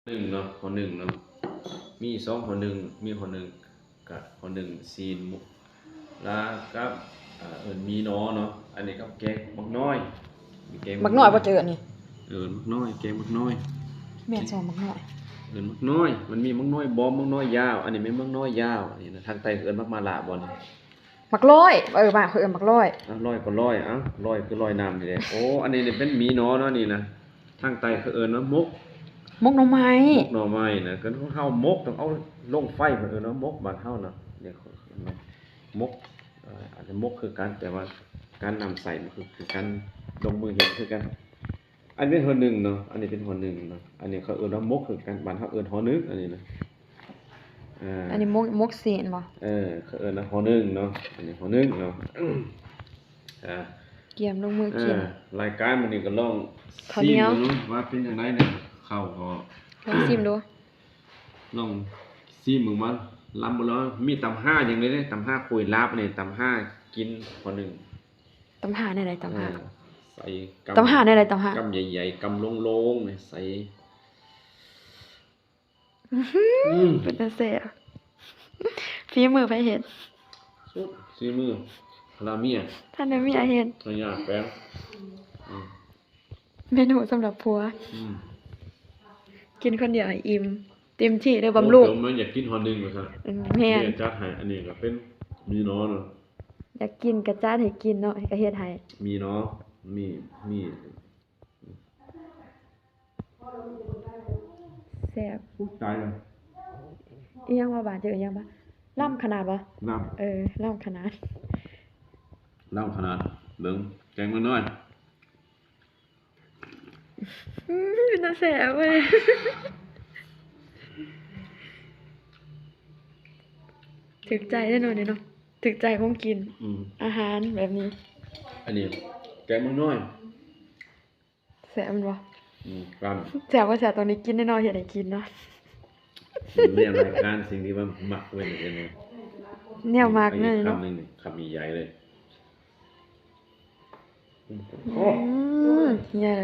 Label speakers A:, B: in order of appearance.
A: หนึ่งเนาะคนหนึ่งเนาะมีสองคนหนึ่งมีคนหนึ่งกับคนหนึ่งซีนมุกแล้วกับมีน้อเนาะอันนี้กับแกงมักน้อยมีแกง
B: มักน้อยบ่เจออันนี้
A: มักน้อยแกงมักน้อย
B: แม่นสอนมักน้อย
A: มักน้อยมันมีมักน้อยบอมมักน้อยยาวอันนี้ไม่มักน้อยยาวนี่นะทางใต้เอิ้นมักมาลาบ่นี่
B: มักร้อยบ้านเขาเอิ้นมักร้อย
A: ร้อยก็ร้อยร้อยคือร้อยน้ำนี่แหละโอ้อันนี้เป็นหมีน้อเนาะนี่นะทางใต้เขาเอิ้นว่ามก
B: มกหน่อไม้
A: มกหน่อไม้นะก็เฮามกต้องเอาลงไฟเพิ่นเนาะมกบ้านเฮานะเนี่ยมกอาจจะมกคือกันแต่ว่าการนำใส่มันคือการลงมือเฮ็ดคือกันอันนี้หัวหนึ่งเนาะอันนี้เป็นหัวหนึ่งเนาะอันนี้เขาเอิ้นว่ามกคือกันบ้านเฮาเอิ้นหัวหนึ่งอันนี้นะ
B: อันนี้มกศีลบ่
A: เขาเอิ้นว่าหัวหนึ่งเนาะอันนี้หัวหนึ่งเนาะ
B: เกียมลงมือกิน
A: รายการมื้อนี้ก็ลอง
B: ข้าวเหนียว
A: ซิมว่าเป็นจังไดเนี่ยข้าวก็
B: ลองชิมดู
A: ลองซีมึงมาลำบ่แล้วมีตำ5อย่างเลยเด้ตำ5คุยลาบนี่ตำ5กินคนหนึง
B: ตำห่าได้ไรตำห่า
A: ใส่
B: ตำห่าได้ไรตำห่าก
A: ำใหญ่ๆกำโลงๆนี่ใส่
B: เป็นจังซี่ฝีมือไผเฮ็ด
A: สุดซีมือพลาเมีย
B: ท่านได้มีอาเฮ็ด
A: ทายาแป้ง
B: เมนูสำหรับผัว กินคนเดียวให้อิ่มเต็มที่เด้อบำรุง
A: ผมมันอยากกินหอนึงเลยครับ
B: แม่น
A: เนี่ยจัดให้อันนี้ก็เป็นมีน้อเนาะ
B: อยากกินกระจาดให้กินเนาะก็เฮ็ดให้
A: มีน้อมี
B: แซ่บ
A: ตายแล้ว
B: อีหยังว่าบาดเจออีหยังบ่ล่ำขนาดบ่
A: น้ำ
B: ล่ำขนาด
A: น้ำขนาดเบิ่งแกงมันน้อย
B: เป็นตาแซ่บเว้ยถึกใจแน่นอนเนาะถึกใจคงกินอาหารแบบนี้
A: อันนี้แกงมันน้อย
B: แซ่บมันบ่
A: กัน
B: แซ่บว่าแซ่บตอนนี้กินแน่นอนเฮ็ดให้กินเนาะ
A: เรียกรายการสิ่งที่ว่ามักไว้เนี่ยเนาะ
B: แนวมากเลยเนาะ
A: คำนึงนี่คำใหญ่ๆเลย
B: ใหญ่เลย